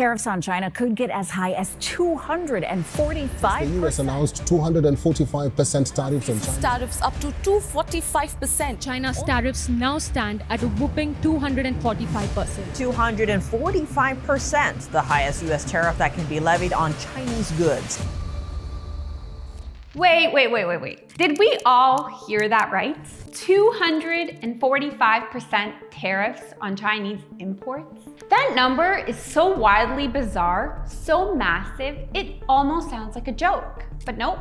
Tariffs on China could get as high as 245%. The U.S. announced 245% tariffs on China. Tariffs up to 245%. China's tariffs now stand at a whopping 245%. 245%, the highest U.S. tariff that can be levied on Chinese goods. Wait. Did we all hear that right? 245% tariffs on Chinese imports? That number is so wildly bizarre, so massive, it almost sounds like a joke. But nope,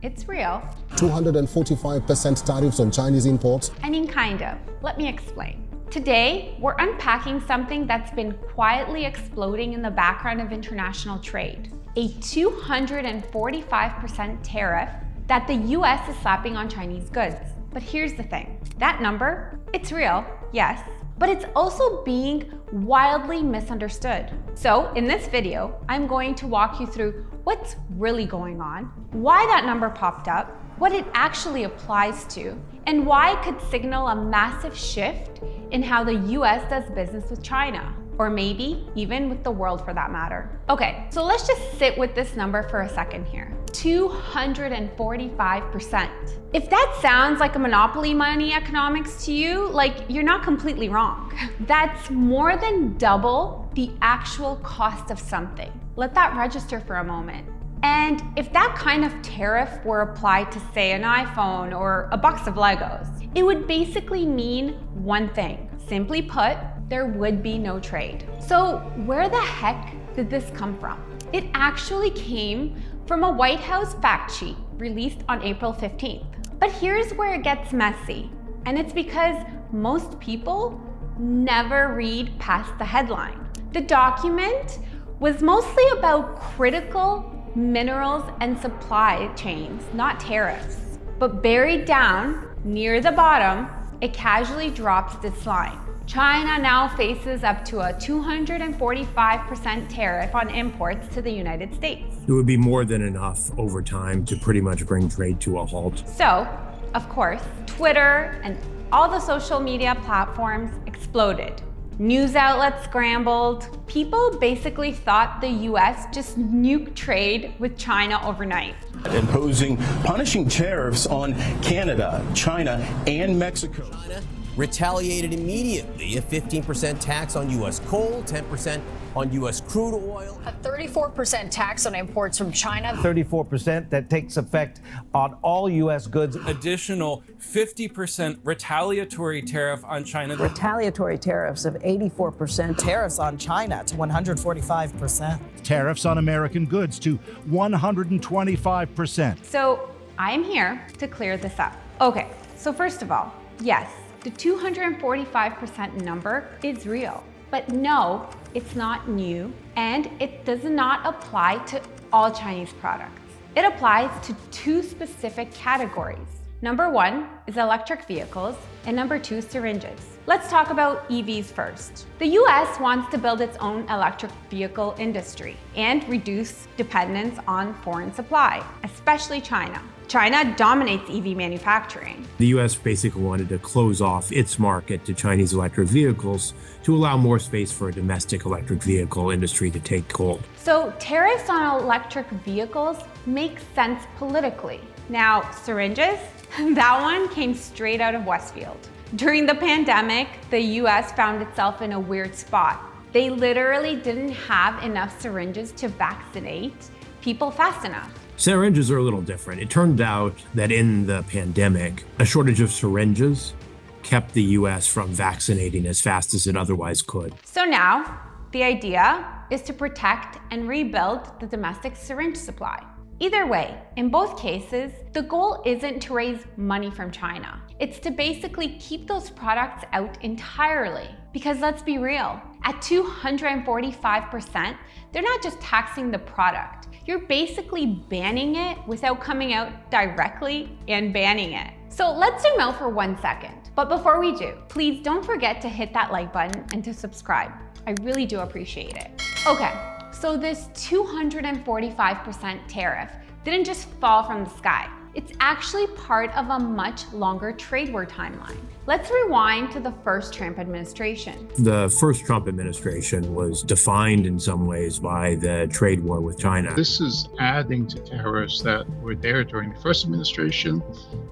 it's real. 245% tariffs on Chinese imports. I mean, kind of. Let me explain. Today, we're unpacking something that's been quietly exploding in the background of international trade. A 245% tariff that the US is slapping on Chinese goods. But here's the thing, that number, it's real, yes, but it's also being wildly misunderstood. So in this video, I'm going to walk you through what's really going on, why that number popped up, what it actually applies to, and why it could signal a massive shift in how the US does business with China, or maybe even with the world for that matter. Okay, so let's just sit with this number for a second here. 245%. If that sounds like a monopoly money economics to you, like, you're not completely wrong. That's more than double the actual cost of something. Let that register for a moment. And if that kind of tariff were applied to, say, an iPhone or a box of Legos, it would basically mean one thing. Simply put, there would be no trade. So where the heck did this come from? It actually came from a White House fact sheet released on April 15th. But here's where it gets messy. And it's because most people never read past the headline. The document was mostly about critical minerals and supply chains, not tariffs. But buried down near the bottom, it casually drops this line. China now faces up to a 245% tariff on imports to the United States. It would be more than enough over time to pretty much bring trade to a halt. So, of course, Twitter and all the social media platforms exploded. News outlets scrambled. People basically thought the US just nuked trade with China overnight. Imposing punishing tariffs on Canada, China, and Mexico. China retaliated immediately, a 15% tax on U.S. coal, 10% on U.S. crude oil. A 34% tax on imports from China. 34% that takes effect on all U.S. goods. Additional 50% retaliatory tariff on China. Retaliatory tariffs of 84%. Tariffs on China to 145%. Tariffs on American goods to 125%. So I'm here to clear this up. Okay, so first of all, yes, the 245% number is real. But no, it's not new, and it does not apply to all Chinese products. It applies to two specific categories. Number one is electric vehicles, and number two, syringes. Let's talk about EVs first. The US wants to build its own electric vehicle industry and reduce dependence on foreign supply, especially China. China dominates EV manufacturing. The US basically wanted to close off its market to Chinese electric vehicles to allow more space for a domestic electric vehicle industry to take hold. So tariffs on electric vehicles make sense politically. Now, syringes, that one came straight out of Westfield. During the pandemic, the US found itself in a weird spot. They literally didn't have enough syringes to vaccinate people fast enough. Syringes are a little different. It turned out that in the pandemic, a shortage of syringes kept the US from vaccinating as fast as it otherwise could. So now, the idea is to protect and rebuild the domestic syringe supply. Either way, in both cases, the goal isn't to raise money from China. It's to basically keep those products out entirely. Because let's be real, at 245%, they're not just taxing the product. You're basically banning it without coming out directly and banning it. So let's zoom out for 1 second. But before we do, please don't forget to hit that like button and to subscribe. I really do appreciate it. Okay, so this 245% tariff didn't just fall from the sky. It's actually part of a much longer trade war timeline. Let's rewind to the first Trump administration. The first Trump administration was defined in some ways by the trade war with China. This is adding to tariffs that were there during the first administration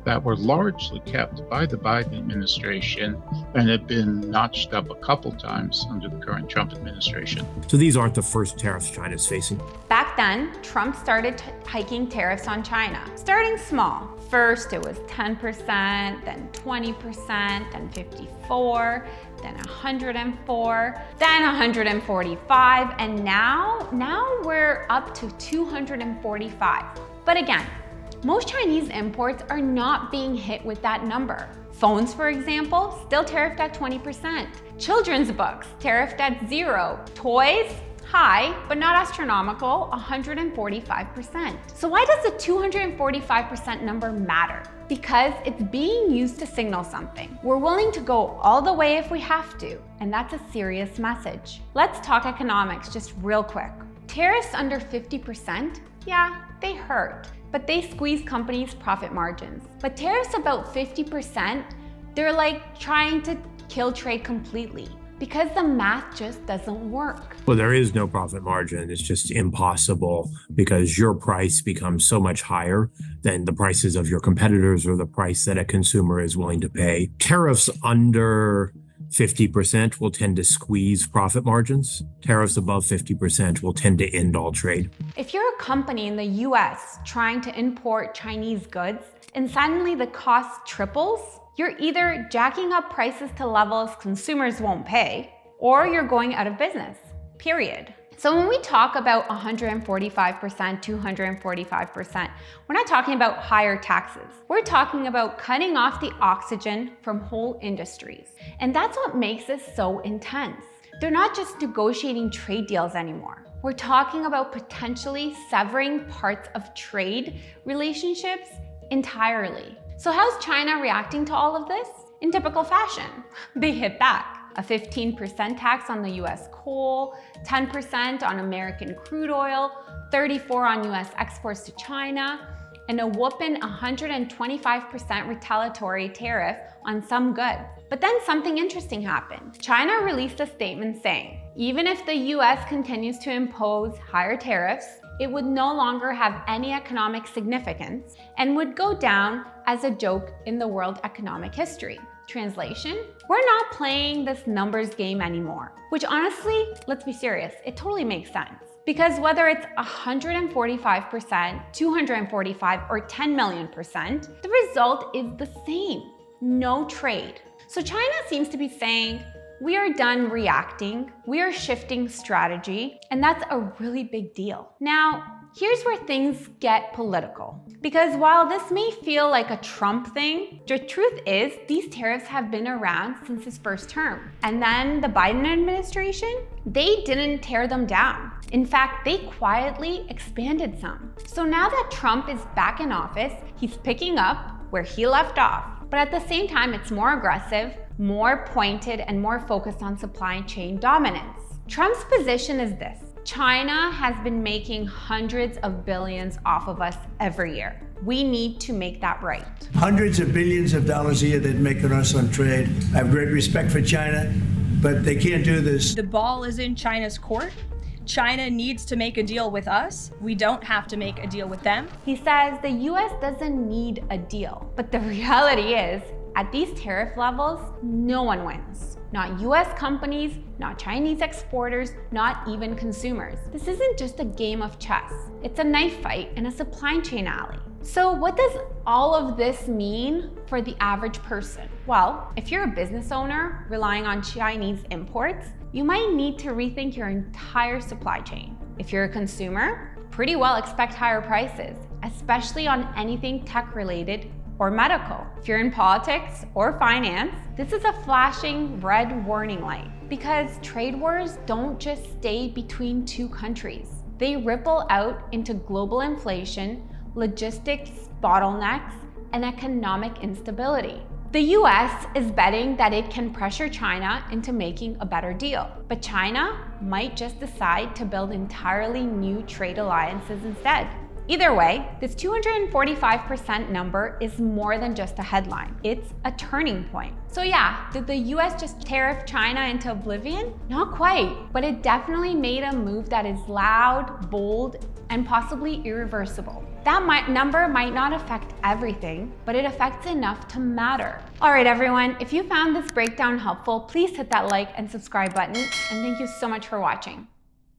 that were largely kept by the Biden administration and have been notched up a couple times under the current Trump administration. So these aren't the first tariffs China's facing. Back then, Trump started hiking tariffs on China, starting small. First, it was 10%, then 20%, then 54%, then 104%, then 145%, and now we're up to 245%. But again, most Chinese imports are not being hit with that number. Phones, for example, still tariffed at 20%. Children's books, tariffed at 0%. Toys, high, but not astronomical, 145%. So why does the 245% number matter? Because it's being used to signal something. We're willing to go all the way if we have to, and that's a serious message. Let's talk economics just real quick. Tariffs under 50%, yeah, they hurt, but they squeeze companies' profit margins. But tariffs about 50%, they're like trying to kill trade completely, because the math just doesn't work. Well, there is no profit margin. It's just impossible because your price becomes so much higher than the prices of your competitors or the price that a consumer is willing to pay. Tariffs under 50% will tend to squeeze profit margins. Tariffs above 50% will tend to end all trade. If you're a company in the US trying to import Chinese goods and suddenly the cost triples, you're either jacking up prices to levels consumers won't pay, or you're going out of business, period. So when we talk about 145%, 245%, we're not talking about higher taxes. We're talking about cutting off the oxygen from whole industries. And that's what makes this so intense. They're not just negotiating trade deals anymore. We're talking about potentially severing parts of trade relationships entirely. So how's China reacting to all of this? In typical fashion, they hit back. A 15% tax on the US coal, 10% on American crude oil, 34% on US exports to China, and a whooping 125% retaliatory tariff on some goods. But then something interesting happened. China released a statement saying, even if the US continues to impose higher tariffs, it would no longer have any economic significance and would go down as a joke in the world economic history. Translation, we're not playing this numbers game anymore. Which honestly, let's be serious, it totally makes sense. Because whether it's 145%, 245%, or 10 million%, the result is the same, no trade. So China seems to be saying, we are done reacting, we are shifting strategy, and that's a really big deal. Now, here's where things get political. Because while this may feel like a Trump thing, the truth is these tariffs have been around since his first term. And then the Biden administration, they didn't tear them down. In fact, they quietly expanded some. So now that Trump is back in office, he's picking up where he left off. But at the same time, it's more aggressive, more pointed, and more focused on supply chain dominance. Trump's position is this: China has been making hundreds of billions off of us every year. We need to make that right. Hundreds of billions of dollars a year they're making us on trade. I have great respect for China, but they can't do this. The ball is in China's court. China needs to make a deal with us. We don't have to make a deal with them. He says the US doesn't need a deal. But the reality is, at these tariff levels, no one wins. Not US companies, not Chinese exporters, not even consumers. This isn't just a game of chess. It's a knife fight in a supply chain alley. So what does all of this mean for the average person? Well, if you're a business owner relying on Chinese imports, you might need to rethink your entire supply chain. If you're a consumer, pretty well expect higher prices, especially on anything tech-related or medical. If you're in politics or finance, this is a flashing red warning light, because trade wars don't just stay between two countries. They ripple out into global inflation, logistics bottlenecks, and economic instability. The US is betting that it can pressure China into making a better deal, but China might just decide to build entirely new trade alliances instead. Either way, this 245% number is more than just a headline. It's a turning point. So yeah, did the US just tariff China into oblivion? Not quite, but it definitely made a move that is loud, bold, and possibly irreversible. That number might not affect everything, but it affects enough to matter. All right, everyone, if you found this breakdown helpful, please hit that like and subscribe button, and thank you so much for watching.